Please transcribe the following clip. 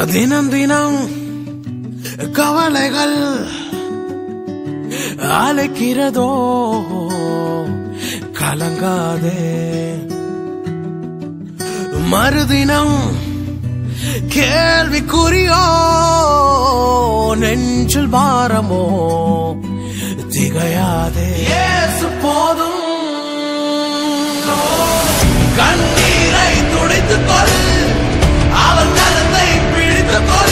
தினம் தினம் கவலைகள் அழைக்கிறதோ கலங்காதே. மறுதினம் கேள்விக்குறியோ நெஞ்சில் பாரமோ திகையாதே. இயேசு போதும். கண்ணீரை துடைத்துக் கொள், அவர் கரத்தை பிடித்துக் கொள்.